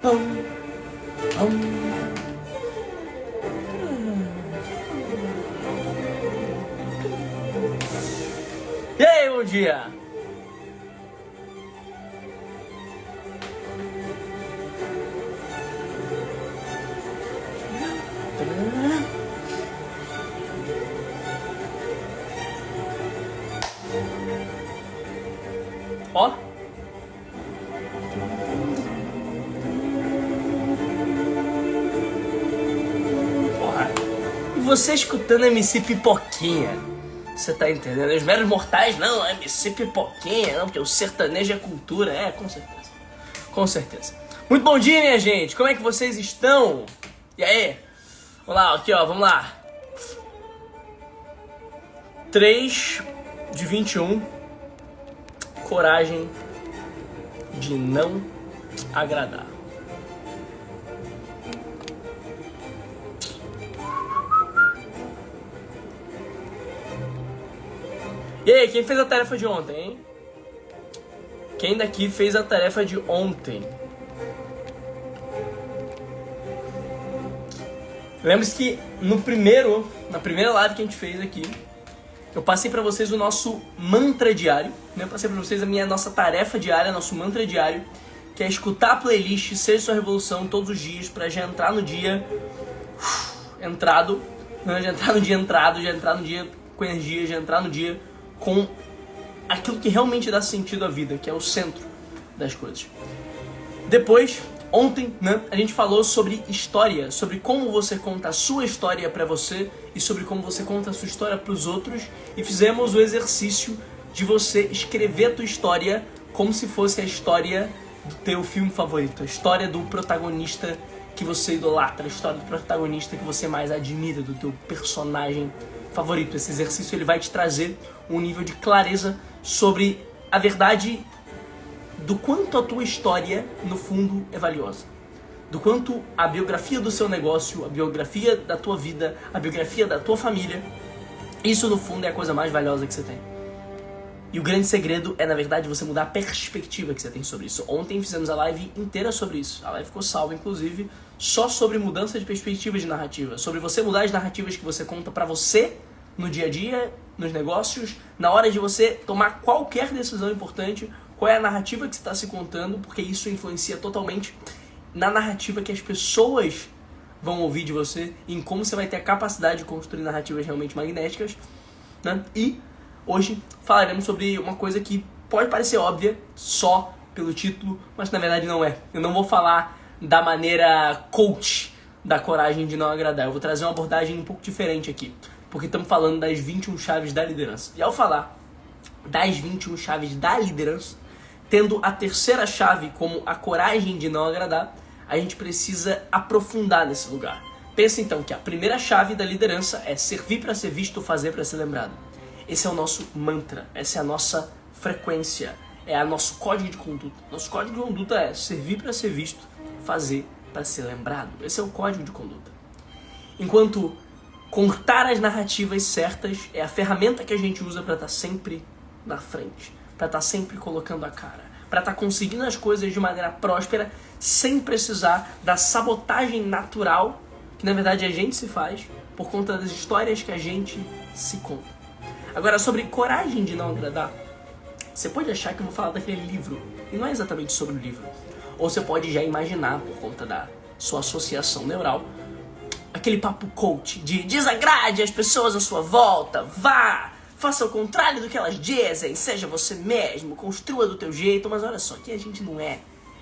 Pão, pão. E aí, bom dia! Ó. Porra. E você escutando MC Pipoquinha? Você tá entendendo? Os meros mortais, não, MC Pipoquinha, não, porque o sertanejo é cultura. É, com certeza. Com certeza. Muito bom dia, minha gente. Como é que vocês estão? E aí? Vamos lá, aqui ó, vamos lá. 3/21. Coragem de não agradar. E aí, quem fez a tarefa de ontem, hein? Quem daqui fez a tarefa de ontem? Lembre-se que na primeira live que a gente fez aqui, eu passei pra vocês o nosso mantra diário, né? Eu passei pra vocês nossa tarefa diária, nosso mantra diário, que é escutar a playlist Seja Sua Revolução todos os dias, pra já entrar no dia entrado, né? Já entrar no dia entrado, já entrar no dia com energia, já entrar no dia com aquilo que realmente dá sentido à vida, que é o centro das coisas. Depois, ontem, né, a gente falou sobre história, sobre como você conta a sua história pra você e sobre como você conta a sua história pros outros, e fizemos o exercício de você escrever a tua história como se fosse a história do teu filme favorito, a história do protagonista que você idolatra, a história do protagonista que você mais admira, do teu personagem favorito. Esse exercício ele vai te trazer um nível de clareza sobre a verdade do quanto a tua história, no fundo, é valiosa. Do quanto a biografia do seu negócio, a biografia da tua vida, a biografia da tua família, isso, no fundo, é a coisa mais valiosa que você tem. E o grande segredo é, na verdade, você mudar a perspectiva que você tem sobre isso. Ontem fizemos a live inteira sobre isso. A live ficou salva, inclusive, só sobre mudança de perspectiva de narrativa. Sobre você mudar as narrativas que você conta pra você, no dia a dia, nos negócios, na hora de você tomar qualquer decisão importante, qual é a narrativa que você está se contando, porque isso influencia totalmente na narrativa que as pessoas vão ouvir de você, em como você vai ter a capacidade de construir narrativas realmente magnéticas, né? E hoje falaremos sobre uma coisa que pode parecer óbvia só pelo título, mas na verdade não é. Eu não vou falar da maneira coach da coragem de não agradar. Eu vou trazer uma abordagem um pouco diferente aqui, porque estamos falando das 21 chaves da liderança. E ao falar das 21 chaves da liderança, tendo a terceira chave como a coragem de não agradar, a gente precisa aprofundar nesse lugar. Pensa então que a primeira chave da liderança é servir para ser visto, fazer para ser lembrado. Esse é o nosso mantra, essa é a nossa frequência, é o nosso código de conduta. Nosso código de conduta é servir para ser visto, fazer para ser lembrado. Esse é o código de conduta. Enquanto contar as narrativas certas é a ferramenta que a gente usa para estar sempre na frente, para estar sempre colocando a cara, para estar conseguindo as coisas de maneira próspera, sem precisar da sabotagem natural que na verdade a gente se faz por conta das histórias que a gente se conta. Agora, sobre coragem de não agradar, você pode achar que eu vou falar daquele livro, e não é exatamente sobre o livro. Ou você pode já imaginar, por conta da sua associação neural, aquele papo coach de desagrade as pessoas à sua volta, vá, faça o contrário do que elas dizem, seja você mesmo, construa do teu jeito. Mas olha só, que a gente não é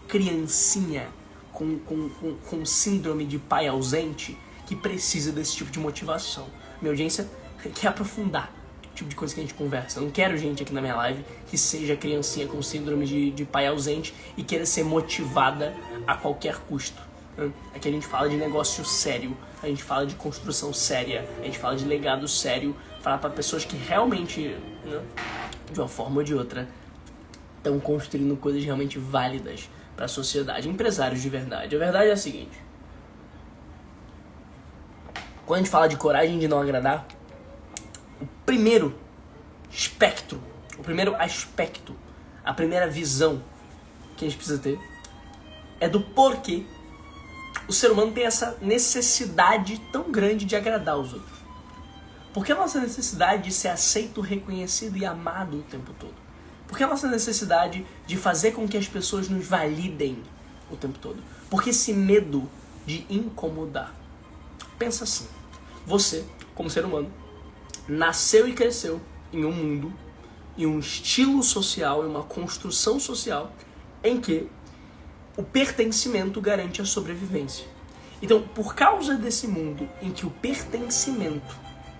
criancinha com síndrome de pai ausente que precisa desse tipo de motivação. Minha audiência quer aprofundar o tipo de coisa que a gente conversa. Eu não quero gente aqui na minha live que seja criancinha com síndrome de pai ausente e queira ser motivada a qualquer custo. Aqui a gente fala de negócio sério, a gente fala de construção séria, a gente fala de legado sério, fala para pessoas que realmente, né, de uma forma ou de outra, estão construindo coisas realmente válidas para a sociedade, empresários de verdade. A verdade é a seguinte: quando a gente fala de coragem de não agradar, o primeiro espectro, o primeiro aspecto, a primeira visão que a gente precisa ter é do porquê o ser humano tem essa necessidade tão grande de agradar os outros. Por que a nossa necessidade de ser aceito, reconhecido e amado o tempo todo? Por que a nossa necessidade de fazer com que as pessoas nos validem o tempo todo? Por que esse medo de incomodar? Pensa assim, você, como ser humano, nasceu e cresceu em um mundo, em um estilo social, em uma construção social, em que o pertencimento garante a sobrevivência. Então, por causa desse mundo em que o pertencimento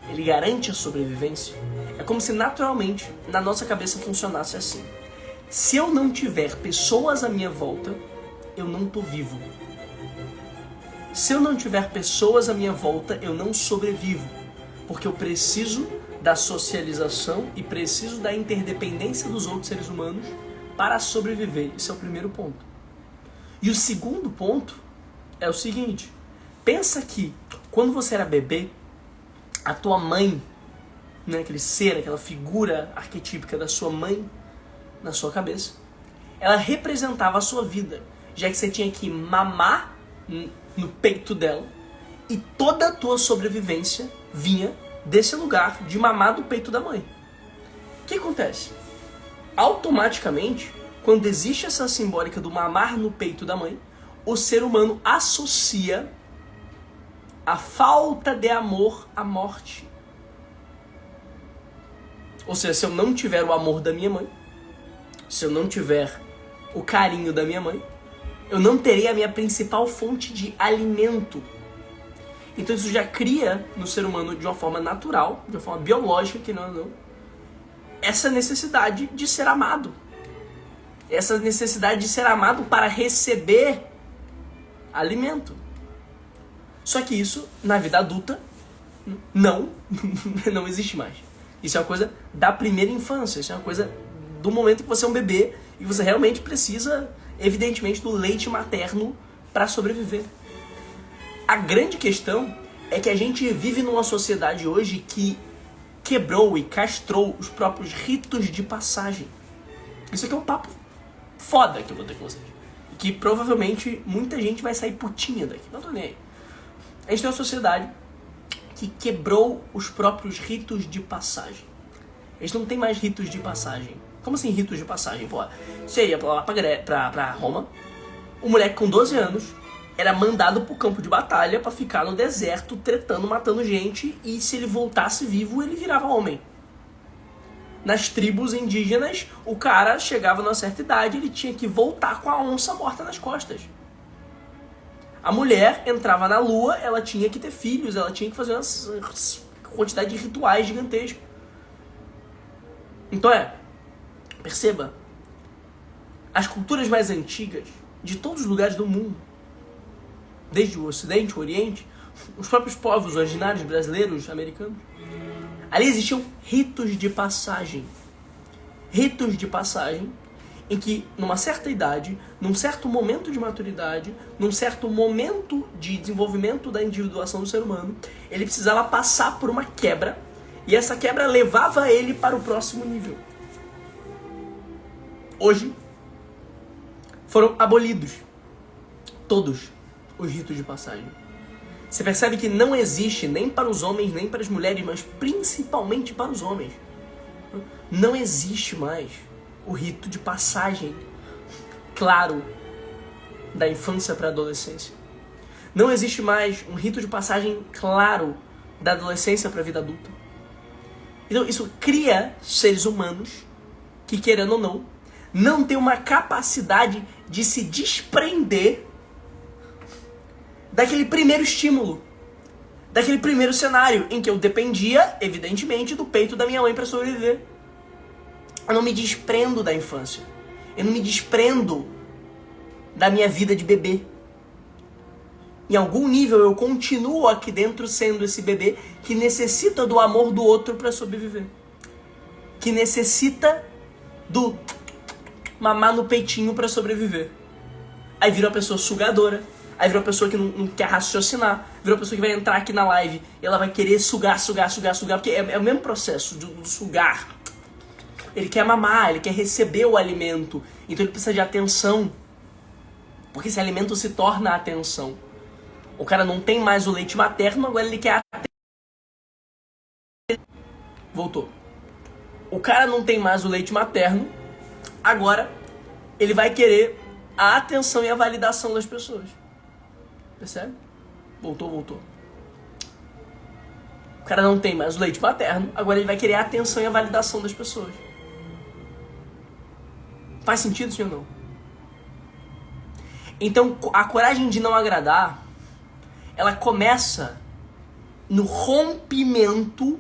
ele garante a sobrevivência, é como se naturalmente na nossa cabeça funcionasse assim. Se eu não tiver pessoas à minha volta, eu não tô vivo. Se eu não tiver pessoas à minha volta, eu não sobrevivo. Porque eu preciso da socialização e preciso da interdependência dos outros seres humanos para sobreviver. Esse é o primeiro ponto. E o segundo ponto é o seguinte. Pensa que quando você era bebê, a tua mãe, né, aquele ser, aquela figura arquetípica da sua mãe na sua cabeça, ela representava a sua vida, já que você tinha que mamar no peito dela e toda a tua sobrevivência vinha desse lugar de mamar do peito da mãe. O que acontece? Automaticamente, quando existe essa simbólica do mamar no peito da mãe, o ser humano associa a falta de amor à morte. Ou seja, se eu não tiver o amor da minha mãe, se eu não tiver o carinho da minha mãe, eu não terei a minha principal fonte de alimento. Então isso já cria no ser humano de uma forma natural, de uma forma biológica, que não, essa necessidade de ser amado. Essa necessidade de ser amado para receber alimento. Só que isso, na vida adulta, não existe mais. Isso é uma coisa da primeira infância, isso é uma coisa do momento que você é um bebê e você realmente precisa, evidentemente, do leite materno para sobreviver. A grande questão é que a gente vive numa sociedade hoje que quebrou e castrou os próprios ritos de passagem. Isso aqui é um papo foda que eu vou ter com vocês. Que provavelmente muita gente vai sair putinha daqui. Não tô nem aí. A gente tem uma sociedade que quebrou os próprios ritos de passagem. A gente não tem mais ritos de passagem. Como assim ritos de passagem? Pô, você ia lá pra Roma, o moleque com 12 anos era mandado pro campo de batalha pra ficar no deserto, tretando, matando gente, e se ele voltasse vivo, ele virava homem. Nas tribos indígenas, o cara chegava numa certa idade, ele tinha que voltar com a onça morta nas costas. A mulher entrava na lua, ela tinha que ter filhos, ela tinha que fazer uma quantidade de rituais gigantescos. Então perceba, as culturas mais antigas de todos os lugares do mundo, desde o Ocidente, o Oriente, os próprios povos originários brasileiros, americanos, ali existiam ritos de passagem. Ritos de passagem em que, numa certa idade, num certo momento de maturidade, num certo momento de desenvolvimento da individuação do ser humano, ele precisava passar por uma quebra, e essa quebra levava ele para o próximo nível. Hoje, foram abolidos todos os ritos de passagem. Você percebe que não existe nem para os homens, nem para as mulheres, mas principalmente para os homens. Não existe mais o rito de passagem claro da infância para a adolescência. Não existe mais um rito de passagem claro da adolescência para a vida adulta. Então isso cria seres humanos que, querendo ou não têm uma capacidade de se desprender daquele primeiro estímulo, daquele primeiro cenário em que eu dependia, evidentemente, do peito da minha mãe para sobreviver. Eu não me desprendo da infância. Eu não me desprendo da minha vida de bebê. Em algum nível eu continuo aqui dentro sendo esse bebê que necessita do amor do outro para sobreviver. Que necessita do mamar no peitinho para sobreviver. Aí vira uma pessoa sugadora. Aí vira uma pessoa que não quer raciocinar. Vira uma pessoa que vai entrar aqui na live e ela vai querer sugar. Porque é o mesmo processo do sugar. Ele quer mamar, ele quer receber o alimento. Então ele precisa de atenção. Porque esse alimento se torna a atenção. O cara não tem mais o leite materno, agora ele quer a atenção. Voltou. O cara não tem mais o leite materno, agora ele vai querer a atenção e a validação das pessoas. Percebe? Voltou. O cara não tem mais o leite materno, agora ele vai querer a atenção e a validação das pessoas. Faz sentido, sim ou não? Então, a coragem de não agradar, ela começa no rompimento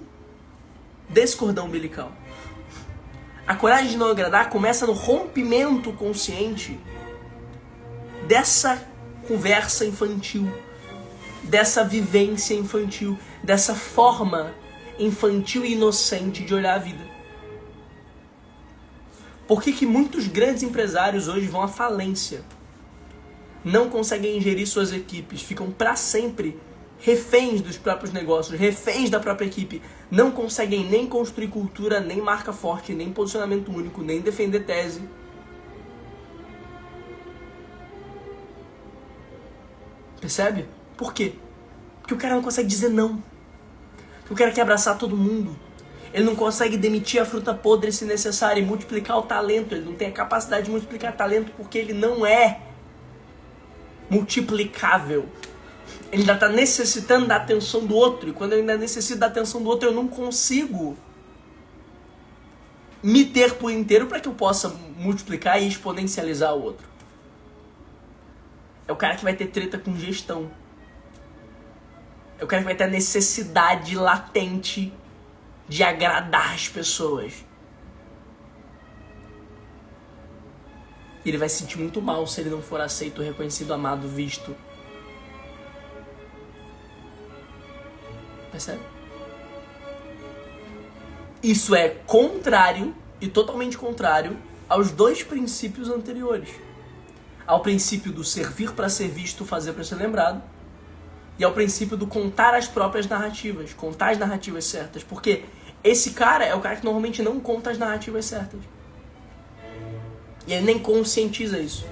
desse cordão umbilical. A coragem de não agradar começa no rompimento consciente dessa conversa infantil, dessa vivência infantil, dessa forma infantil e inocente de olhar a vida. Por que muitos grandes empresários hoje vão à falência? Não conseguem gerir suas equipes, ficam para sempre reféns dos próprios negócios, reféns da própria equipe. Não conseguem nem construir cultura, nem marca forte, nem posicionamento único, nem defender tese. Percebe? Por quê? Porque o cara não consegue dizer não. Porque o cara quer abraçar todo mundo. Ele não consegue demitir a fruta podre se necessário e multiplicar o talento. Ele não tem a capacidade de multiplicar talento porque ele não é multiplicável. Ele ainda está necessitando da atenção do outro. E quando eu ainda necessito da atenção do outro, eu não consigo me ter por inteiro para que eu possa multiplicar e exponencializar o outro. É o cara que vai ter treta com gestão. É o cara que vai ter a necessidade latente de agradar as pessoas. E ele vai se sentir muito mal se ele não for aceito, reconhecido, amado, visto. Percebe? Isso é contrário e totalmente contrário aos dois princípios anteriores. Ao princípio do servir para ser visto, fazer para ser lembrado. E ao princípio do contar as próprias narrativas. Contar as narrativas certas. Porque esse cara é o cara que normalmente não conta as narrativas certas. E ele nem conscientiza isso.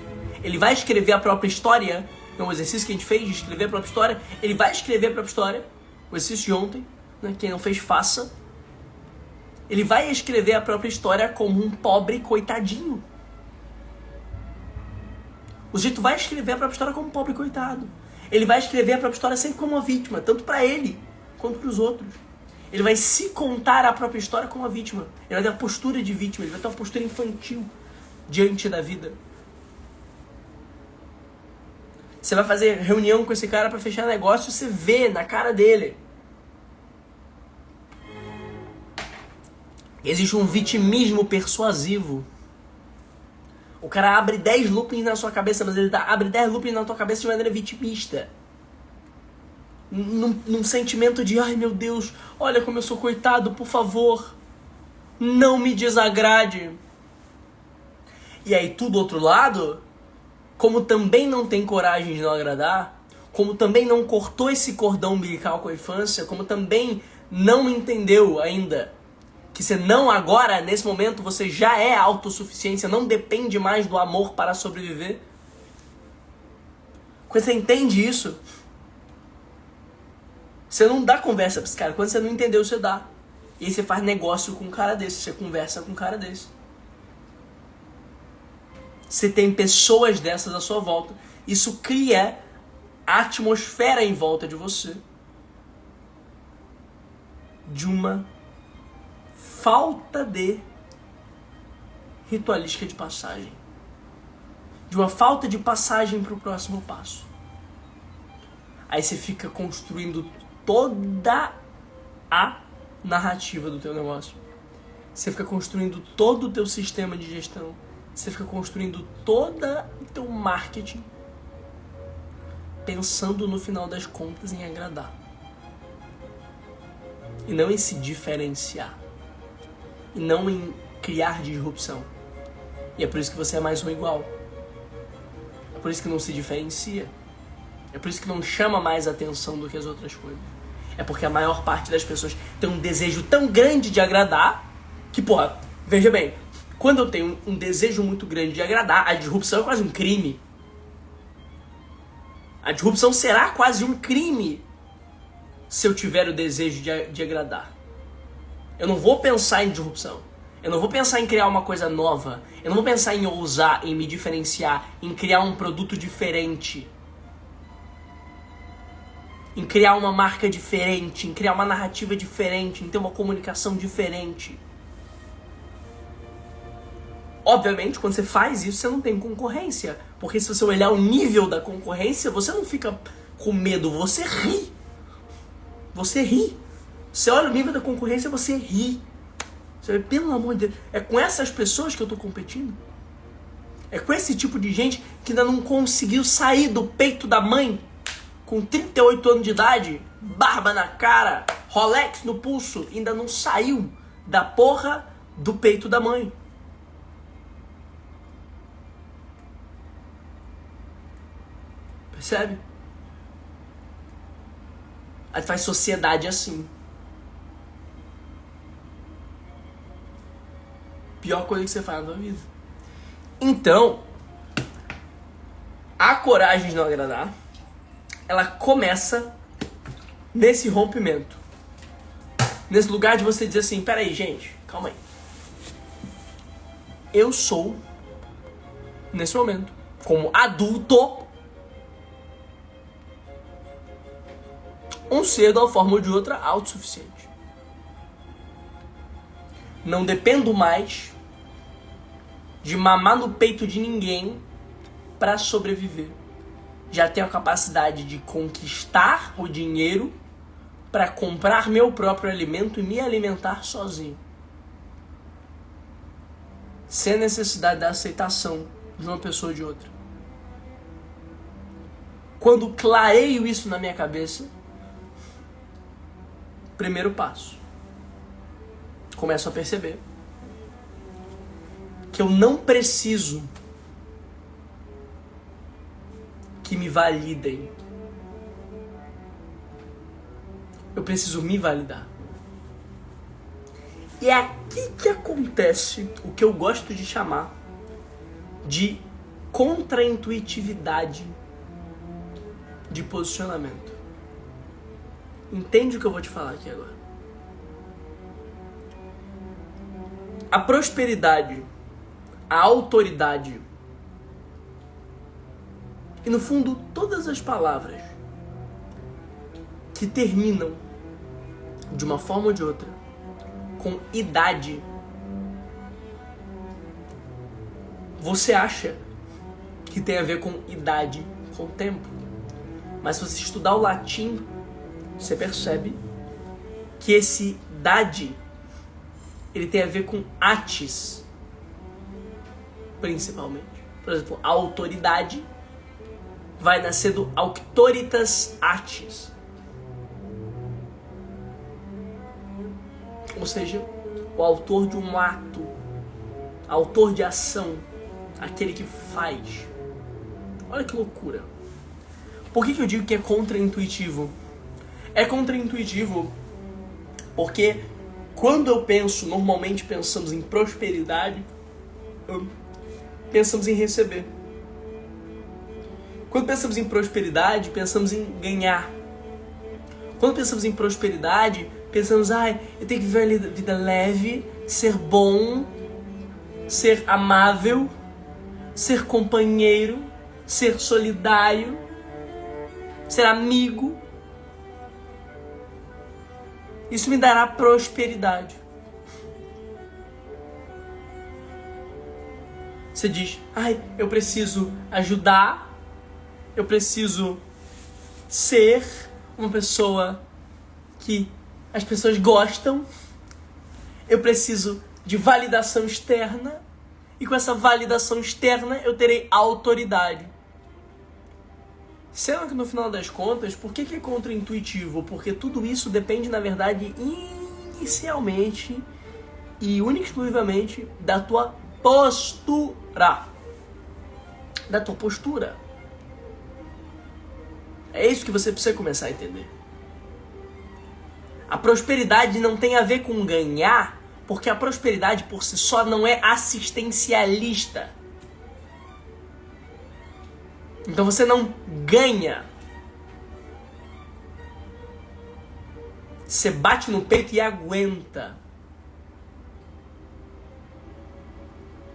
Ele vai escrever a própria história. É um exercício que a gente fez de escrever a própria história. Ele vai escrever a própria história. O exercício de ontem. Né? Quem não fez, faça. Ele vai escrever a própria história como um pobre coitadinho. O sujeito vai escrever a própria história como um pobre coitado. Ele vai escrever a própria história sempre como uma vítima. Tanto para ele, quanto para os outros. Ele vai se contar a própria história como uma vítima. Ele vai ter uma postura de vítima. Ele vai ter uma postura infantil diante da vida. Você vai fazer reunião com esse cara para fechar negócio, você vê na cara dele. Existe um vitimismo persuasivo. O cara abre 10 loopings na sua cabeça, mas ele abre 10 loopings na tua cabeça de maneira vitimista. Num sentimento de, ai meu Deus, olha como eu sou coitado, por favor, não me desagrade. E aí tu do outro lado, como também não tem coragem de não agradar, como também não cortou esse cordão umbilical com a infância, como também não entendeu ainda que você não agora, nesse momento, você já é autossuficiência, não depende mais do amor para sobreviver. Quando você entende isso, você não dá conversa para esse cara. Quando você não entendeu, você dá. E aí você faz negócio com um cara desse, você conversa com um cara desse. Você tem pessoas dessas à sua volta. Isso cria a atmosfera em volta de você de uma falta de ritualística de passagem. De uma falta de passagem para o próximo passo. Aí você fica construindo toda a narrativa do teu negócio. Você fica construindo todo o teu sistema de gestão. Você fica construindo todo o teu marketing pensando no final das contas em agradar. E não em se diferenciar. E não em criar disrupção. E é por isso que você é mais um igual. É por isso que não se diferencia. É por isso que não chama mais atenção do que as outras coisas. É porque a maior parte das pessoas tem um desejo tão grande de agradar que, porra, veja bem, quando eu tenho um desejo muito grande de agradar, a disrupção é quase um crime. A disrupção será quase um crime se eu tiver o desejo de agradar. Eu não vou pensar em disrupção. Eu não vou pensar em criar uma coisa nova. Eu não vou pensar em ousar, em me diferenciar, em criar um produto diferente. Em criar uma marca diferente, em criar uma narrativa diferente, em ter uma comunicação diferente. Obviamente, quando você faz isso, você não tem concorrência. Porque se você olhar o nível da concorrência, você não fica com medo, você ri. Você ri. Você olha o nível da concorrência, você ri. Você vê, pelo amor de Deus, é com essas pessoas que eu tô competindo? É com esse tipo de gente que ainda não conseguiu sair do peito da mãe, com 38 anos de idade, barba na cara, Rolex no pulso, ainda não saiu da porra do peito da mãe. Percebe? Aí faz sociedade assim. Pior coisa que você faz na sua vida. Então, a coragem de não agradar, ela começa nesse rompimento. Nesse lugar de você dizer assim, peraí, gente, calma aí. Eu sou, nesse momento, como adulto, um ser de uma forma ou de outra autossuficiente. Não dependo mais de mamar no peito de ninguém para sobreviver. Já tenho a capacidade de conquistar o dinheiro para comprar meu próprio alimento e me alimentar sozinho. Sem a necessidade da aceitação de uma pessoa ou de outra. Quando clareio isso na minha cabeça, primeiro passo. Começo a perceber que eu não preciso que me validem. Eu preciso me validar. E é aqui que acontece o que eu gosto de chamar de contraintuitividade de posicionamento. Entende o que eu vou te falar aqui agora? A prosperidade, a autoridade e, no fundo, todas as palavras que terminam, de uma forma ou de outra, com idade, você acha que tem a ver com idade, com tempo. Mas se você estudar o latim, você percebe que esse idade, ele tem a ver com atis, principalmente. Por exemplo, a autoridade vai nascer do auctoritas atis. Ou seja, o autor de um ato, autor de ação, aquele que faz. Olha que loucura. Por que eu digo que é contraintuitivo? É contraintuitivo porque quando eu penso, normalmente pensamos em prosperidade, pensamos em receber. Quando pensamos em prosperidade, pensamos em ganhar. Quando pensamos em prosperidade, pensamos, eu tenho que viver uma vida leve, ser bom, ser amável, ser companheiro, ser solidário, ser amigo. Isso me dará prosperidade. Você diz, eu preciso ajudar, eu preciso ser uma pessoa que as pessoas gostam, eu preciso de validação externa, e com essa validação externa eu terei autoridade. Sendo que no final das contas, por que é contraintuitivo? Porque tudo isso depende, na verdade, inicialmente e única e exclusivamente da tua postura. Da tua postura. É isso que você precisa começar a entender. A prosperidade não tem a ver com ganhar, porque a prosperidade por si só não é assistencialista. Então você não ganha você bate no peito e aguenta.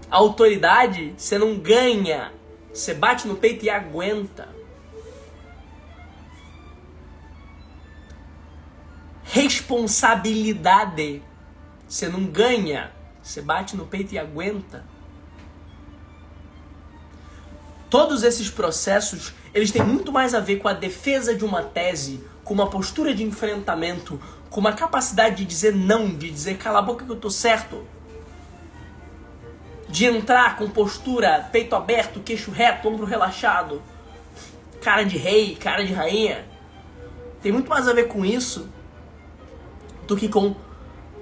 A autoridade, você não ganha. Você bate no peito e aguenta. Responsabilidade, você não ganha. Você bate no peito e aguenta. Todos esses processos, eles têm muito mais a ver com a defesa de uma tese, com uma postura de enfrentamento, com uma capacidade de dizer não, de dizer cala a boca que eu tô certo. De entrar com postura, peito aberto, queixo reto, ombro relaxado, cara de rei, cara de rainha. Tem muito mais a ver com isso do que com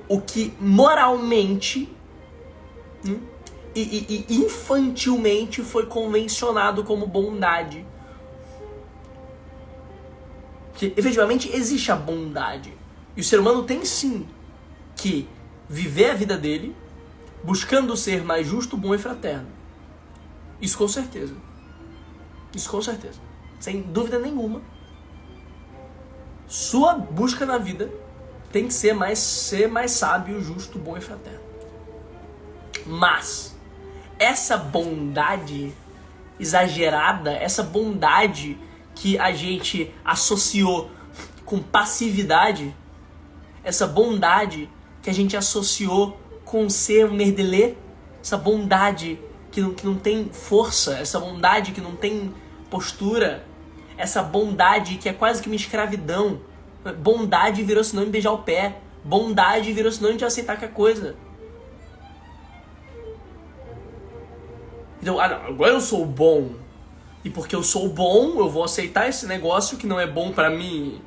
o que moralmente e infantilmente foi convencionado como bondade. Porque efetivamente existe a bondade. E o ser humano tem sim que viver a vida dele buscando ser mais justo, bom e fraterno. Isso com certeza. Isso com certeza. Sem dúvida nenhuma. Sua busca na vida tem que ser mais sábio, justo, bom e fraterno. Mas essa bondade exagerada, essa bondade que a gente associou com passividade, essa bondade que a gente associou com ser um merdelê, essa bondade que não tem força, essa bondade que não tem postura, essa bondade que é quase que uma escravidão. Bondade virou sinônimo de beijar o pé, bondade virou sinônimo de aceitar qualquer coisa. Então, não, agora eu sou bom, e porque eu sou bom, eu vou aceitar esse negócio que não é bom pra mim.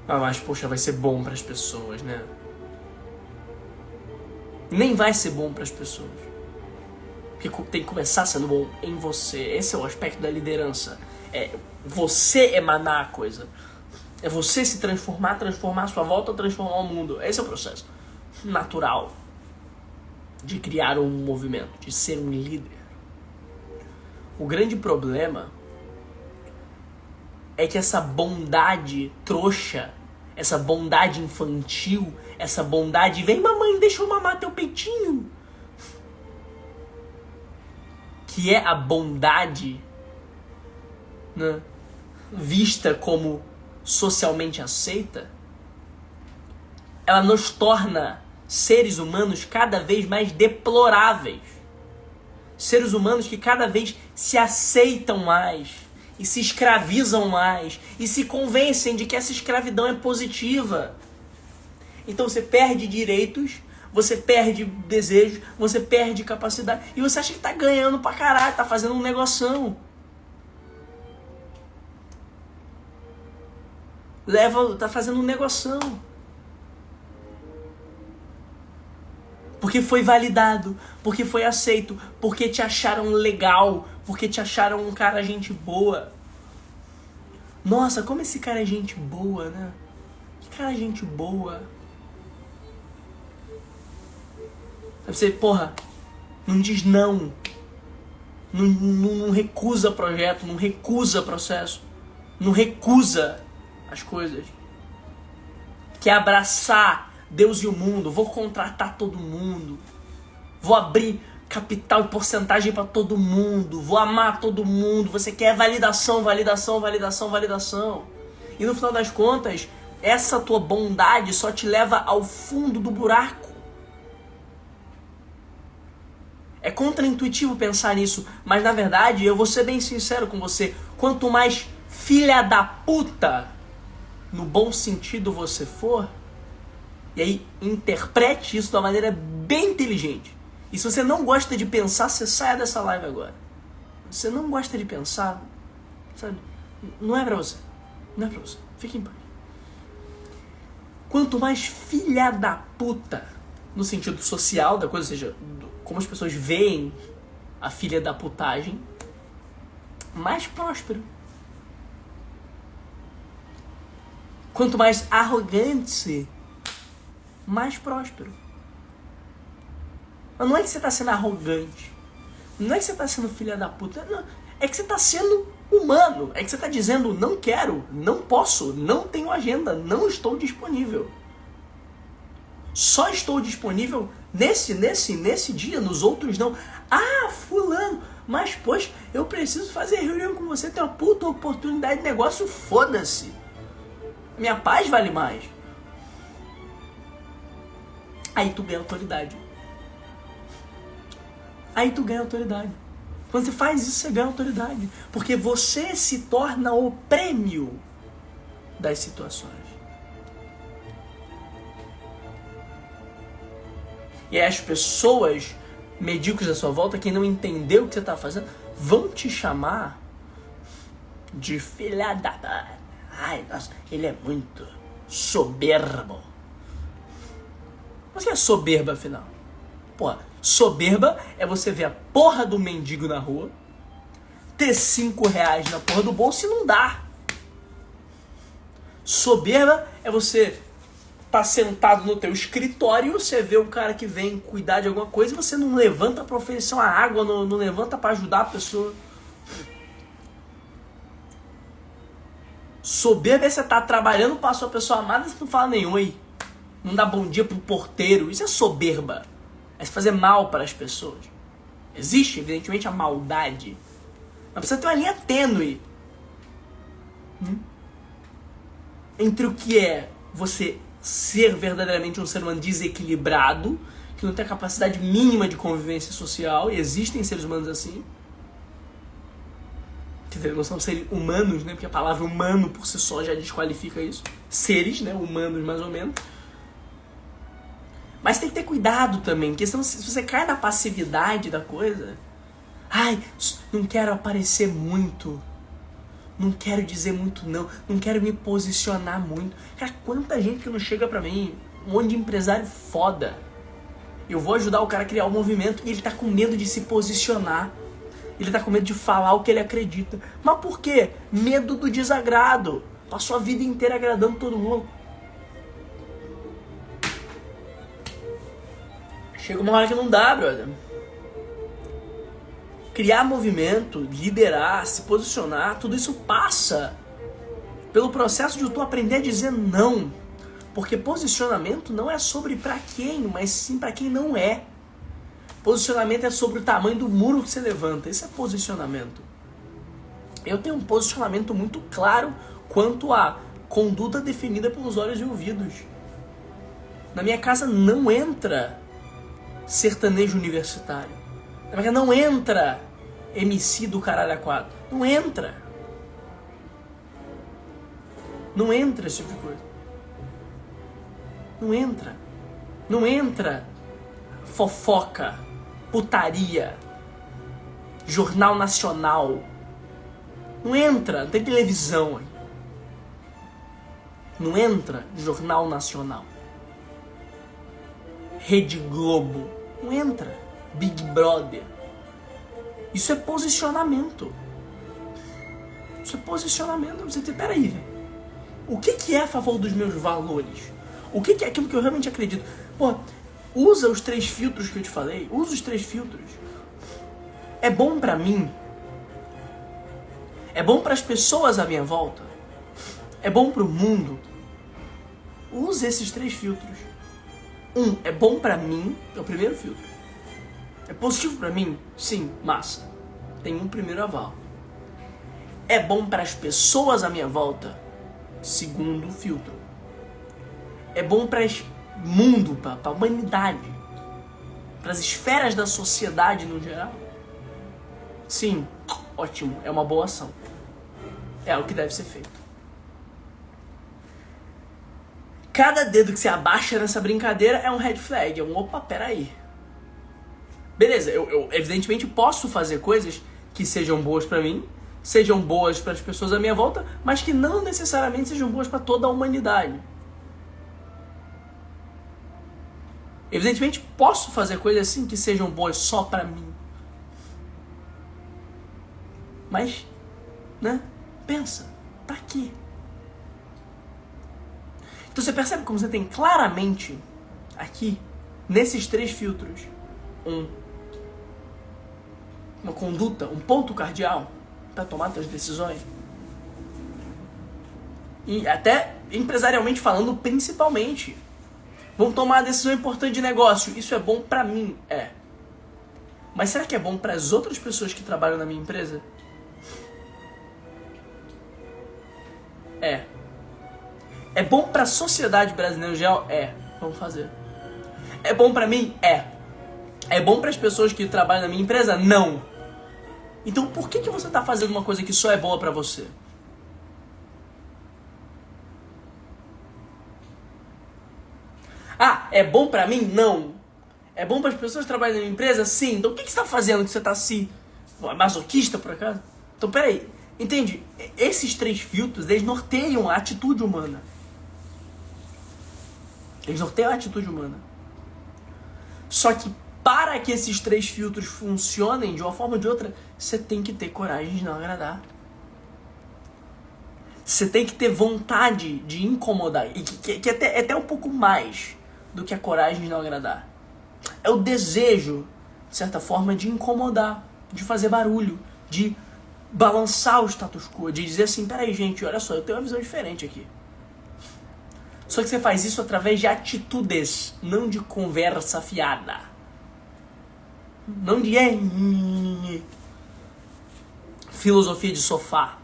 Ah, mas poxa, vai ser bom pras pessoas, né? Nem vai ser bom pras pessoas. Porque tem que começar sendo bom em você. Esse é o aspecto da liderança. É você emanar a coisa. É você se transformar a sua volta, transformar o mundo. Esse é o processo natural de criar um movimento, de ser um líder. O grande problema é que essa bondade trouxa, essa bondade infantil, essa bondade, vem mamãe, deixa eu mamar teu peitinho, que é a bondade, né, vista como socialmente aceita, ela nos torna seres humanos cada vez mais deploráveis. Seres humanos que cada vez se aceitam mais e se escravizam mais e se convencem de que essa escravidão é positiva. Então você perde direitos, você perde desejos, você perde capacidade e você acha que tá ganhando pra caralho, tá fazendo um negoção. Tá fazendo um negoção. Porque foi validado, porque foi aceito, porque te acharam legal, porque te acharam um cara gente boa. Nossa, como esse cara é gente boa, né? Que cara é gente boa. Você, porra, não diz não. Não recusa projeto, não recusa processo, não recusa as coisas. Quer abraçar Deus e o mundo, vou contratar todo mundo, vou abrir capital e porcentagem para todo mundo, vou amar todo mundo, você quer validação, validação, validação, validação. E no final das contas, essa tua bondade só te leva ao fundo do buraco. É contraintuitivo pensar nisso, mas na verdade, eu vou ser bem sincero com você, quanto mais filha da puta, no bom sentido você for, e aí interprete isso de uma maneira bem inteligente. E se você não gosta de pensar, você saia dessa live agora. Se você não gosta de pensar, sabe? Não é pra você. Não é pra você. Fique em paz. Quanto mais filha da puta, no sentido social da coisa, ou seja, como as pessoas veem a filha da putagem, mais próspero. Quanto mais arrogante, mais próspero. Mas não é que você está sendo arrogante. Não é que você está sendo filha da puta. Não. É que você está sendo humano. É que você está dizendo, não quero, não posso, não tenho agenda, não estou disponível. Só estou disponível nesse dia, nos outros não. Ah, fulano, mas poxa, eu preciso fazer reunião com você, tem uma puta oportunidade de negócio, foda-se. Minha paz vale mais. Aí tu ganha autoridade. Aí tu ganha autoridade. Quando você faz isso, você ganha autoridade. Porque você se torna o prêmio das situações. E aí as pessoas medíocres à sua volta, quem não entendeu o que você está fazendo, vão te chamar de filha da... Ai, nossa, ele é muito soberbo. Mas o que é soberba, afinal? Porra, soberba é você ver a porra do mendigo na rua, ter 5 reais na porra do bolso e não dar. Soberba é você tá sentado no teu escritório, você vê um cara que vem cuidar de alguma coisa e você não levanta pra oferecer uma água, não levanta pra ajudar a pessoa. Soberba é você tá trabalhando pra sua pessoa amada e você não fala nenhum aí. Não dá bom dia pro porteiro. Isso é soberba. É se fazer mal para as pessoas. Existe, evidentemente, a maldade. Mas precisa ter uma linha tênue entre o que é você ser verdadeiramente um ser humano desequilibrado, que não tem a capacidade mínima de convivência social, e existem seres humanos assim, que não são seres humanos, né? Porque a palavra humano por si só já desqualifica isso. Seres, né? Humanos mais ou menos. Mas tem que ter cuidado também, porque senão, se você cai na passividade da coisa, ai, não quero aparecer muito, não quero dizer muito não quero me posicionar muito. Cara, quanta gente que não chega pra mim, um monte de empresário foda. Eu vou ajudar o cara a criar um movimento e ele tá com medo de se posicionar. Ele tá com medo de falar o que ele acredita. Mas por quê? Medo do desagrado. Passou a vida inteira agradando todo mundo. Chega uma hora que não dá, brother. Criar movimento, liderar, se posicionar, tudo isso passa pelo processo de tu aprender a dizer não. Porque posicionamento não é sobre pra quem, mas sim pra quem não é. Posicionamento é sobre o tamanho do muro que você levanta. Isso é posicionamento. Eu tenho um posicionamento muito claro quanto à conduta definida pelos olhos e ouvidos. Na minha casa não entra sertanejo universitário. Na minha casa não entra MC do caralho a quatro. Não entra. Não entra esse tipo de coisa. Não entra. Não entra fofoca, putaria, jornal nacional. Não entra, não tem televisão aí. Não entra jornal nacional. Rede Globo. Não entra. Big Brother. Isso é posicionamento. Isso é posicionamento. Você diz, peraí, velho. O que é a favor dos meus valores? O que é aquilo que eu realmente acredito? Pô, usa os 3 filtros que eu te falei. Usa os 3 filtros. É bom pra mim? É bom pras pessoas à minha volta? É bom pro mundo? Use esses 3 filtros. É bom pra mim? É o primeiro filtro. É positivo pra mim? Sim, massa. Tem um primeiro aval. É bom para as pessoas à minha volta? Segundo filtro. É bom para o mundo, para a humanidade, para as esferas da sociedade no geral? Sim, ótimo, é uma boa ação. É o que deve ser feito. Cada dedo que você abaixa nessa brincadeira é um red flag, é um opa, peraí. Beleza, eu evidentemente posso fazer coisas que sejam boas pra mim, sejam boas para as pessoas à minha volta, mas que não necessariamente sejam boas para toda a humanidade. Evidentemente posso fazer coisas assim que sejam boas só pra mim. Mas, né? Pensa, pra quê? Então você percebe como você tem claramente aqui, nesses 3 filtros, uma conduta, um ponto cardeal, para tomar suas decisões? E até empresarialmente falando, principalmente. Vão tomar uma decisão importante de negócio. Isso é bom para mim? É. Mas será que é bom para as outras pessoas que trabalham na minha empresa? É. É bom para a sociedade brasileira em geral? É. Vamos fazer. É bom para mim? É. É bom para as pessoas que trabalham na minha empresa? Não. Então por que você está fazendo uma coisa que só é boa para você? Ah, é bom pra mim? Não. É bom para as pessoas que trabalham na minha empresa? Sim. Então o que você está fazendo que você está assim? Masoquista, por acaso? Então peraí. Entende? Esses 3 filtros, eles norteiam a atitude humana. Eles norteiam a atitude humana. Só que para que esses 3 filtros funcionem de uma forma ou de outra, você tem que ter coragem de não agradar. Você tem que ter vontade de incomodar. E que é até um pouco mais do que a coragem de não agradar. É o desejo, de certa forma, de incomodar, de fazer barulho, de balançar o status quo, de dizer assim, peraí gente, olha só, eu tenho uma visão diferente aqui. Só que você faz isso através de atitudes, não de conversa fiada. Não de filosofia de sofá.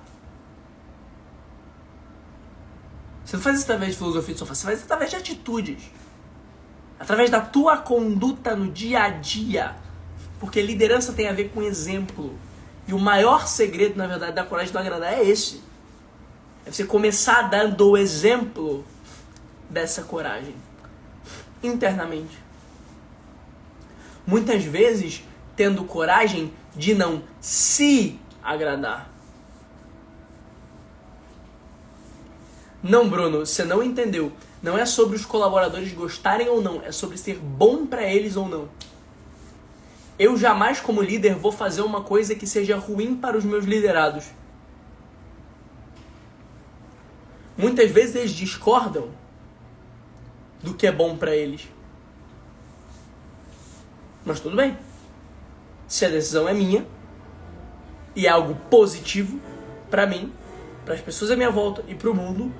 Você não faz isso através de filosofia de sofá, você faz isso através de atitudes. Através da tua conduta no dia a dia. Porque liderança tem a ver com exemplo. E o maior segredo, na verdade, da coragem de não agradar é esse. É você começar dando o exemplo dessa coragem. Internamente. Muitas vezes, tendo coragem de não se agradar. Não, Bruno, você não entendeu. Não é sobre os colaboradores gostarem ou não, é sobre ser bom para eles ou não. Eu jamais, como líder, vou fazer uma coisa que seja ruim para os meus liderados. Muitas vezes eles discordam do que é bom para eles. Mas tudo bem. Se a decisão é minha e é algo positivo para mim, para as pessoas à minha volta e para o mundo,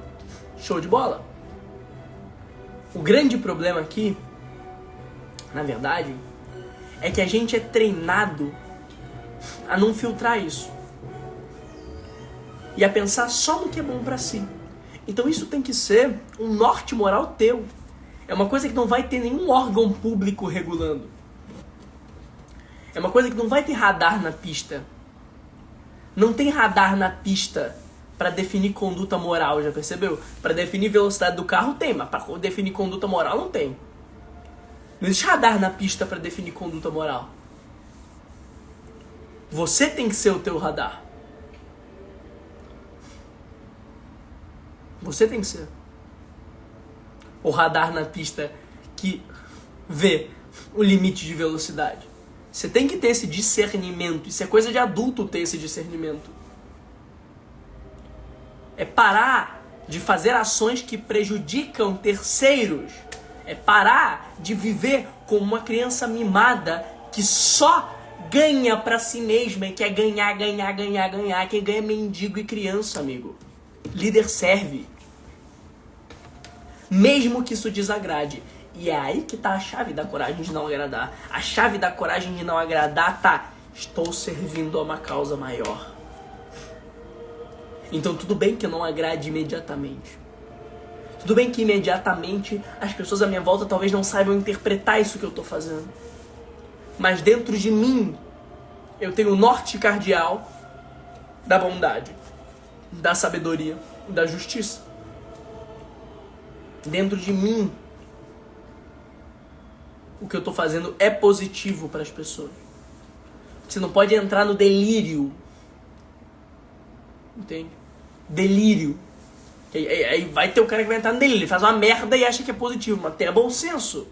show de bola. O grande problema aqui, na verdade, é que a gente é treinado a não filtrar isso. E a pensar só no que é bom pra si. Então isso tem que ser um norte moral teu. É uma coisa que não vai ter nenhum órgão público regulando. É uma coisa que não vai ter radar na pista. Não tem radar na pista para definir conduta moral, já percebeu? Para definir velocidade do carro tem, mas para definir conduta moral não tem. Não existe radar na pista para definir conduta moral. Você tem que ser o teu radar. Você tem que ser o radar na pista que vê o limite de velocidade. Você tem que ter esse discernimento. Isso é coisa de adulto ter esse discernimento. É parar de fazer ações que prejudicam terceiros. É parar de viver como uma criança mimada que só ganha pra si mesma e quer ganhar, ganhar, ganhar, ganhar. Quem ganha é mendigo e criança, amigo. Líder serve. Mesmo que isso desagrade. E é aí que tá a chave da coragem de não agradar. A chave da coragem de não agradar tá: estou servindo a uma causa maior. Então tudo bem que eu não agrade imediatamente. Tudo bem que imediatamente as pessoas à minha volta talvez não saibam interpretar isso que eu estou fazendo. Mas dentro de mim, eu tenho o norte cardeal da bondade, da sabedoria, da justiça. Dentro de mim, o que eu estou fazendo é positivo para as pessoas. Você não pode entrar no delírio. Entende? Delírio. Aí vai ter o cara que vai entrar no delírio. Ele faz uma merda e acha que é positivo. Mas tenha bom senso.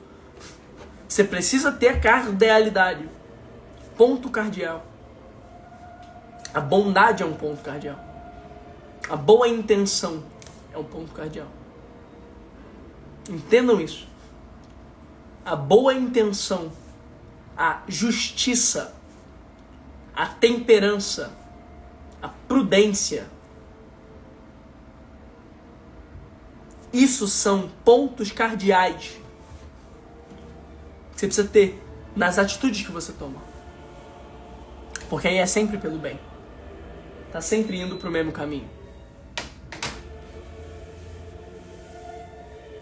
Você precisa ter a cardealidade. Ponto cardeal. A bondade é um ponto cardeal. A boa intenção é um ponto cardeal. Entendam isso. A boa intenção, a justiça, a temperança, a prudência. Isso são pontos cardeais que você precisa ter nas atitudes que você toma. Porque aí é sempre pelo bem. Tá sempre indo pro mesmo caminho.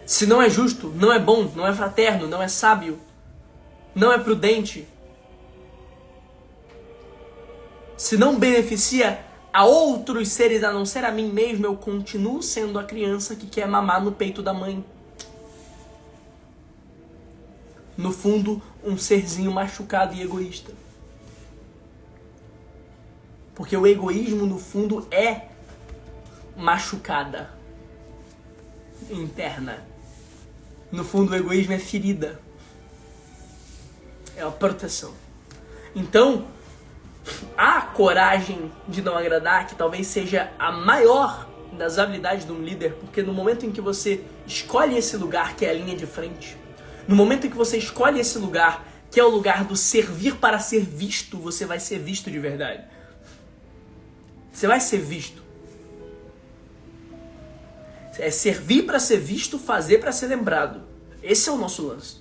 Se não é justo, não é bom, não é fraterno, não é sábio, não é prudente, se não beneficia a outros seres a não ser a mim mesmo, eu continuo sendo a criança que quer mamar no peito da mãe. No fundo, um serzinho machucado e egoísta. Porque o egoísmo, no fundo, é machucada interna. No fundo, o egoísmo é ferida. É uma proteção. Então, a coragem de não agradar, que talvez seja a maior das habilidades de um líder, porque no momento em que você escolhe esse lugar que é a linha de frente, no momento em que você escolhe esse lugar que é o lugar do servir para ser visto, você vai ser visto de verdade. Você vai ser visto. É servir para ser visto, fazer para ser lembrado. Esse é o nosso lance.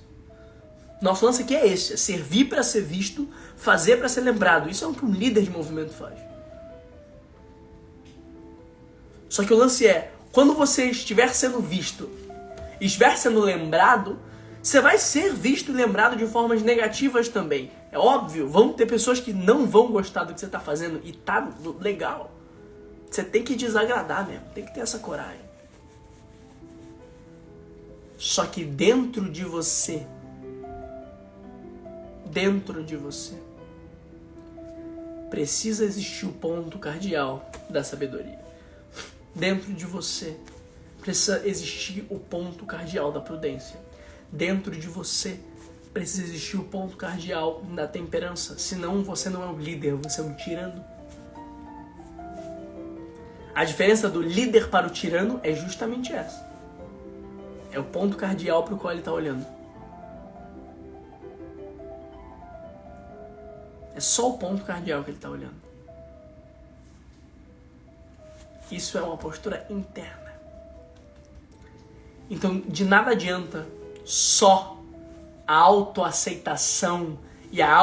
Nosso lance aqui é esse, é servir para ser visto, fazer para ser lembrado. Isso é o que um líder de movimento faz. Só que o lance é, quando você estiver sendo visto e estiver sendo lembrado, você vai ser visto e lembrado de formas negativas também. É óbvio, vão ter pessoas que não vão gostar do que você está fazendo e tá legal. Você tem que desagradar mesmo, tem que ter essa coragem. Só que dentro de você, precisa existir o ponto cardeal da sabedoria. Dentro de você precisa existir o ponto cardeal da prudência. Dentro de você precisa existir o ponto cardeal da temperança. Senão você não é um líder, você é um tirano. A diferença do líder para o tirano é justamente essa. É o ponto cardeal para o qual ele está olhando. É só o ponto cardeal que ele está olhando. Isso é uma postura interna. Então, de nada adianta só a autoaceitação e a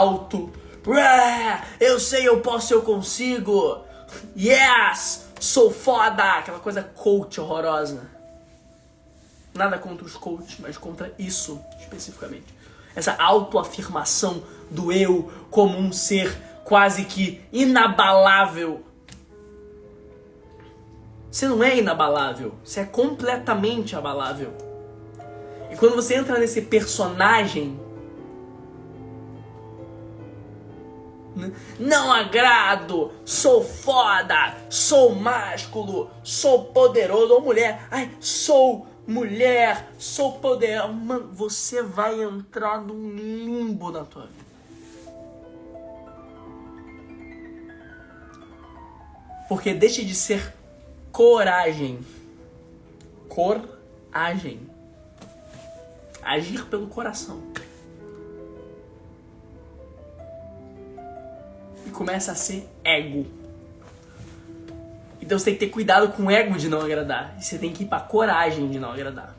eu sei, eu posso, eu consigo. Yes! Sou foda! Aquela coisa coach horrorosa. Nada contra os coaches, mas contra isso especificamente. Essa autoafirmação do eu como um ser quase que inabalável. Você não é inabalável, você é completamente abalável. E quando você entra nesse personagem, não agrado, sou foda, sou másculo, sou poderoso, ou mulher, sou mulher, sou poderoso, mano, você vai entrar num limbo na tua vida. Porque deixa de ser coragem. Coragem. Agir pelo coração. E começa a ser ego. Então você tem que ter cuidado com o ego de não agradar. E você tem que ir pra coragem de não agradar.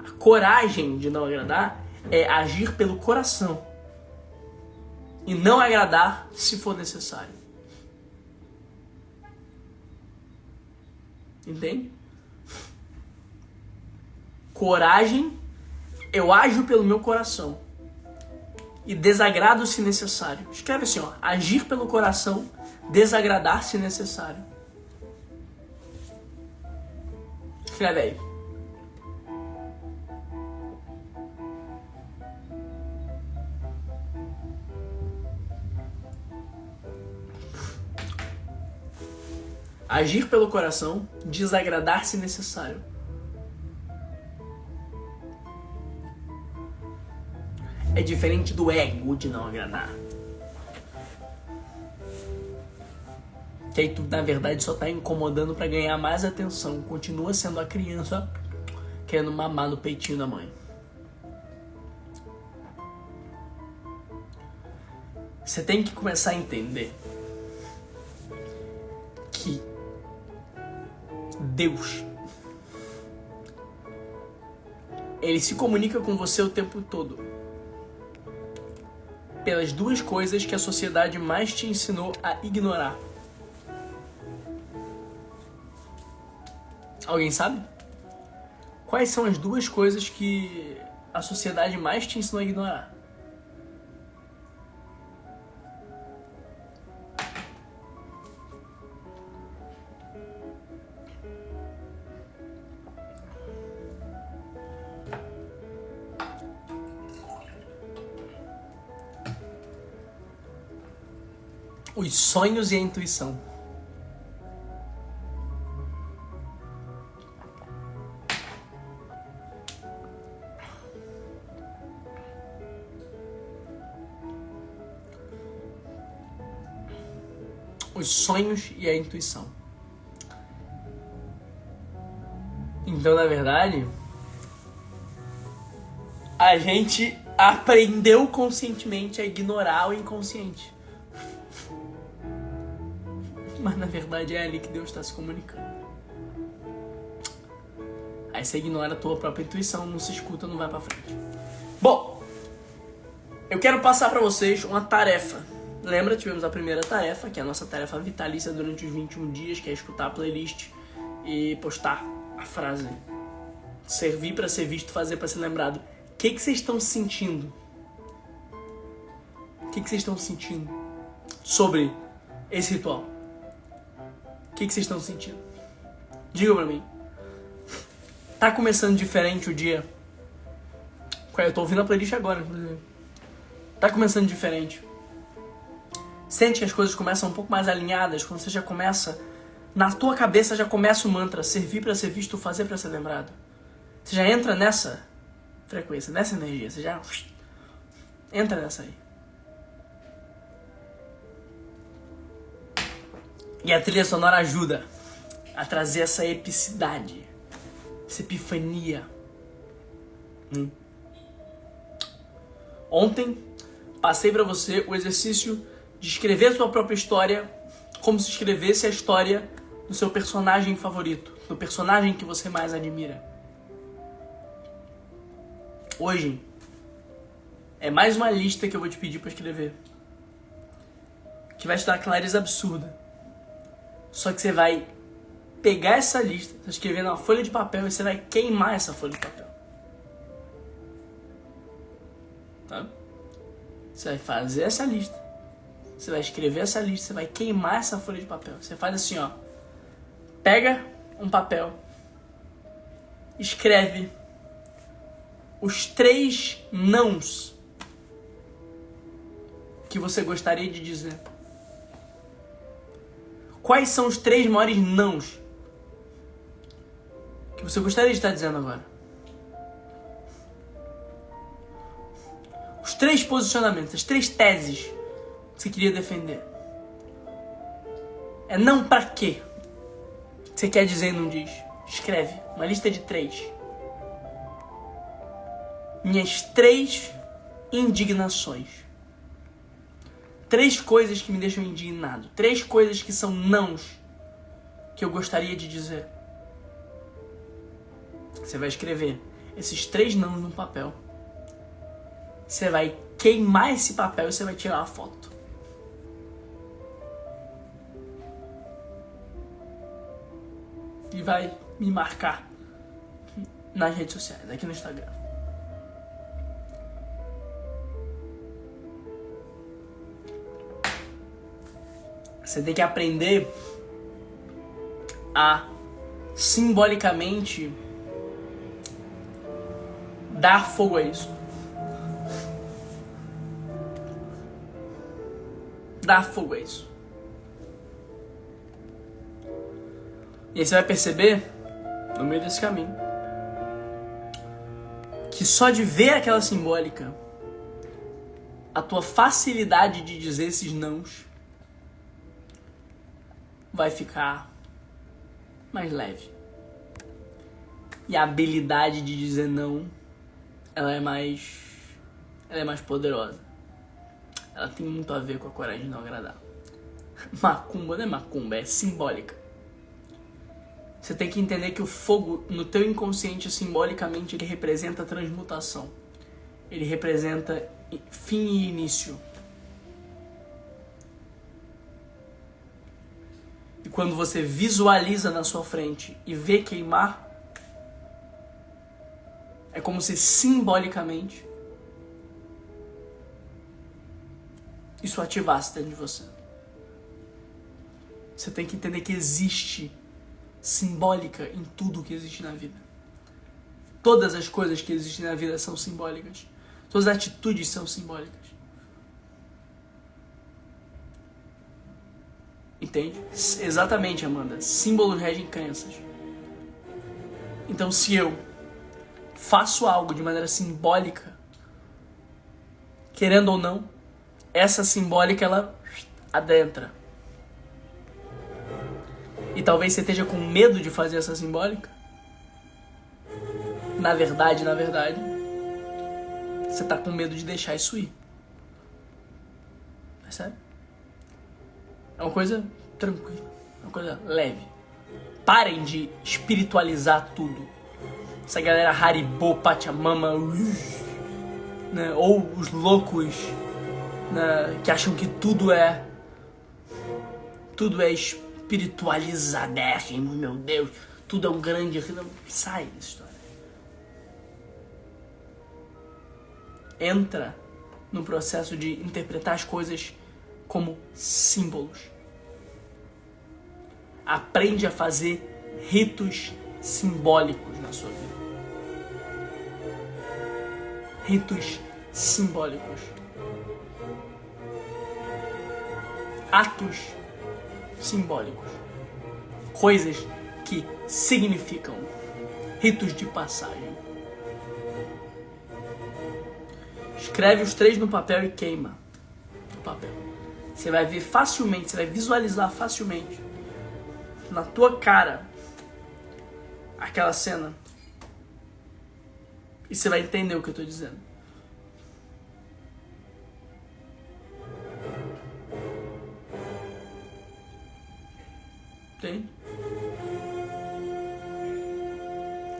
A coragem de não agradar é agir pelo coração. E não agradar se for necessário. Entende? Coragem, eu ajo pelo meu coração. E desagrado se necessário. Escreve assim, ó. Agir pelo coração, desagradar se necessário. Escreve aí. Agir pelo coração, desagradar se necessário. É diferente do ego de não agradar. Que aí tu, na verdade, só tá incomodando pra ganhar mais atenção. Continua sendo a criança querendo mamar no peitinho da mãe. Você tem que começar a entender Deus. Ele se comunica com você o tempo todo. Pelas duas coisas que a sociedade mais te ensinou a ignorar. Alguém sabe? Quais são as duas coisas que a sociedade mais te ensinou a ignorar? Os sonhos e a intuição. Os sonhos e a intuição. Então, na verdade, a gente aprendeu conscientemente a ignorar o inconsciente. Mas na verdade é ali que Deus está se comunicando. Aí você ignora a tua própria intuição, não se escuta, não vai pra frente. Bom, eu quero passar pra vocês uma tarefa. Lembra, tivemos a primeira tarefa, que é a nossa tarefa vitalícia durante os 21 dias, que é escutar a playlist e postar a frase. Servir pra ser visto, fazer pra ser lembrado. O que vocês estão sentindo? O que vocês estão sentindo sobre esse ritual? O que vocês estão sentindo? Diga pra mim. Tá começando diferente o dia? Eu tô ouvindo a playlist agora, inclusive. Tá começando diferente. Sente que as coisas começam um pouco mais alinhadas, quando você já começa... Na tua cabeça já começa o mantra, servir pra ser visto, fazer pra ser lembrado. Você já entra nessa frequência, nessa energia, você já... Entra nessa aí. E a trilha sonora ajuda a trazer essa epicidade, essa epifania. Ontem, passei pra você o exercício de escrever a sua própria história como se escrevesse a história do seu personagem favorito, do personagem que você mais admira. Hoje, é mais uma lista que eu vou te pedir pra escrever, que vai te dar clareza absurda. Só que você vai pegar essa lista, você vai escrever numa folha de papel e você vai queimar essa folha de papel. Tá? Você vai fazer essa lista, você vai escrever essa lista, você vai queimar essa folha de papel. Você faz assim, ó. Pega um papel, escreve os 3 nãos que você gostaria de dizer. Quais são os 3 maiores nãos que você gostaria de estar dizendo agora? Os 3 posicionamentos, as 3 teses que você queria defender. É não pra quê? Que você quer dizer e não diz. Escreve uma lista de 3. Minhas 3 indignações. 3 coisas que me deixam indignado. 3 coisas que são nãos que eu gostaria de dizer. Você vai escrever esses 3 nãos num papel. Você vai queimar esse papel e você vai tirar uma foto. E vai me marcar nas redes sociais, aqui no Instagram. Você tem que aprender a simbolicamente dar fogo a isso. Dar fogo a isso. E aí você vai perceber, no meio desse caminho, que só de ver aquela simbólica, a tua facilidade de dizer esses nãos vai ficar mais leve. E a habilidade de dizer não, ela é mais poderosa. Ela tem muito a ver com a coragem de não agradar. Macumba não é macumba, é simbólica. Você tem que entender que o fogo, no teu inconsciente, simbolicamente, ele representa a transmutação. Ele representa fim e início. E quando você visualiza na sua frente e vê queimar, é como se simbolicamente isso ativasse dentro de você. Você tem que entender que existe simbólica em tudo que existe na vida. Todas as coisas que existem na vida são simbólicas. Todas as atitudes são simbólicas. Entende? Exatamente, Amanda. Símbolos regem crenças. Então, se eu faço algo de maneira simbólica, querendo ou não, essa simbólica, ela adentra. E talvez você esteja com medo de fazer essa simbólica. Na verdade, você está com medo de deixar isso ir. Percebe? É uma coisa tranquila, é uma coisa leve. Parem de espiritualizar tudo. Essa galera Haribo, Pachamama, né? Ou os loucos, né? Que acham que tudo é espiritualizadérrimo, meu Deus. Tudo é um grande... Sai dessa história. Entra no processo de interpretar as coisas como símbolos. Aprende a fazer ritos simbólicos na sua vida. Ritos simbólicos. Atos simbólicos. Coisas que significam. Ritos de passagem. Escreve os 3 no papel e queima no papel. Você vai ver facilmente, você vai visualizar facilmente na tua cara aquela cena. E você vai entender o que eu estou dizendo. Entende?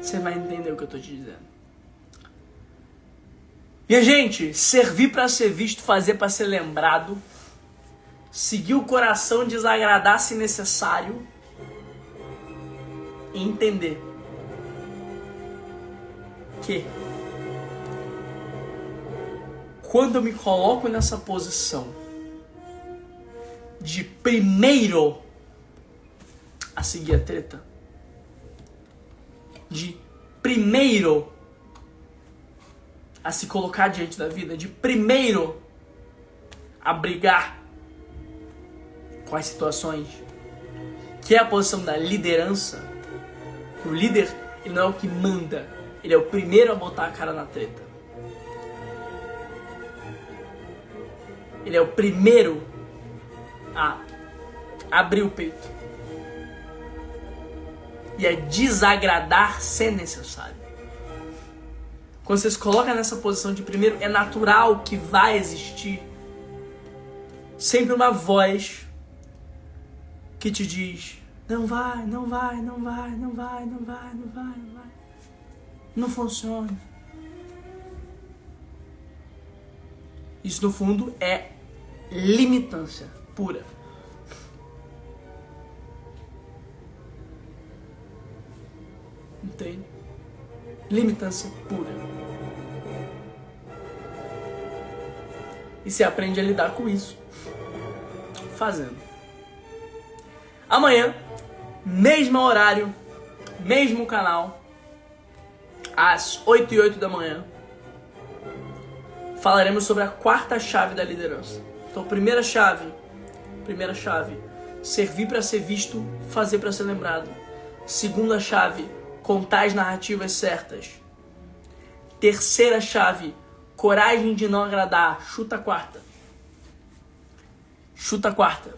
Você vai entender o que eu estou te dizendo. E a gente, servir para ser visto, fazer para ser lembrado, seguir o coração, desagradar se necessário, e entender que quando eu me coloco nessa posição de primeiro a seguir a treta, de primeiro a se colocar diante da vida, de primeiro a brigar com as situações, que é a posição da liderança. O líder, ele não é o que manda, ele é o primeiro a botar a cara na treta. Ele é o primeiro a abrir o peito e a desagradar se necessário. Quando você se coloca nessa posição de primeiro, é natural que vai existir sempre uma voz que te diz: não vai, não vai, não vai, não vai, não vai, não vai, não vai. Não funciona. Isso no fundo é limitância pura. Entende? Limitância pura. E você aprende a lidar com isso fazendo. Amanhã, mesmo horário, mesmo canal, às 8h08 da manhã, falaremos sobre a 4ª chave da liderança. Então, primeira chave, servir para ser visto, fazer para ser lembrado. Segunda chave, contar as narrativas certas. Terceira chave, coragem de não agradar. Chuta a 4ª. Chuta a 4ª.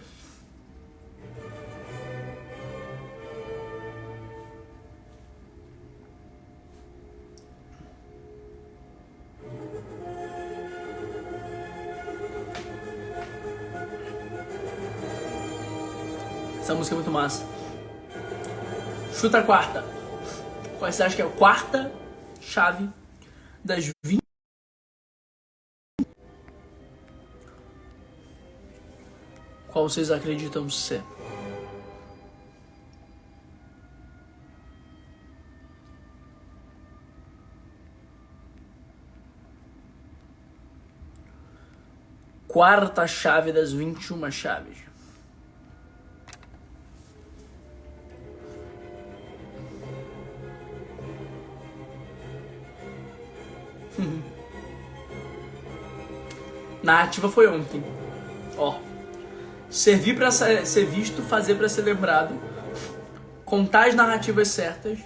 Essa música é muito massa. Chuta a quarta. Qual você acha que é a quarta chave das 20? Qual vocês acreditam ser? Quarta chave das 21 chaves. Narrativa foi ontem. Ó. Servir pra ser visto, fazer pra ser lembrado. Contar as narrativas certas.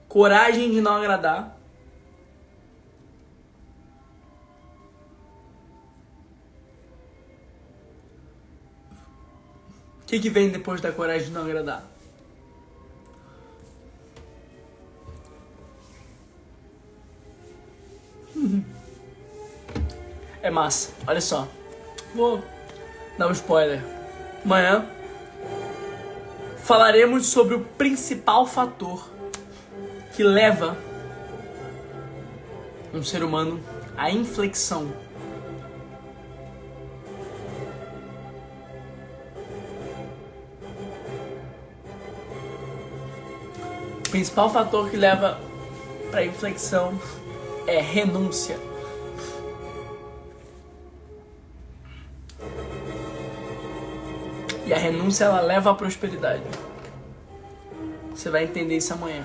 Coragem de não agradar. O que vem depois da coragem de não agradar? É massa. Olha só. Vou dar um spoiler. Amanhã falaremos sobre o principal fator que leva um ser humano à inflexão. O principal fator que leva para a inflexão é renúncia. E a renúncia, ela leva à prosperidade. Você vai entender isso amanhã.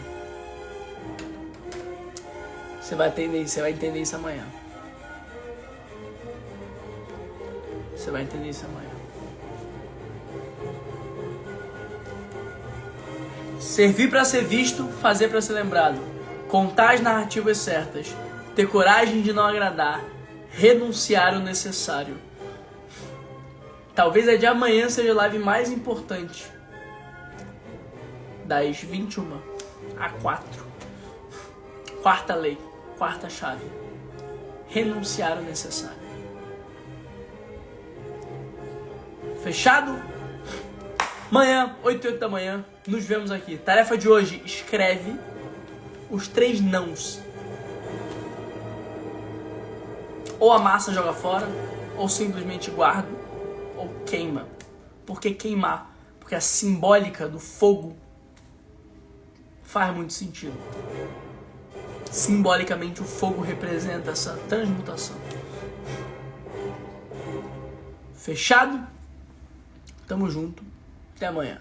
Você vai entender isso amanhã. Você vai entender isso amanhã. Servir para ser visto, fazer para ser lembrado. Contar as narrativas certas. Ter coragem de não agradar. Renunciar o necessário. Talvez a de amanhã seja a live mais importante. Das 21 a 4. Quarta lei. Quarta chave. Renunciar o necessário. Fechado? Amanhã, 8 da manhã, nos vemos aqui. Tarefa de hoje, escreve os 3 nãos. Ou amassa, joga fora, ou simplesmente guarda, ou queima. Por que queimar? Porque a simbólica do fogo faz muito sentido. Simbolicamente o fogo representa essa transmutação. Fechado? Tamo junto. Até amanhã.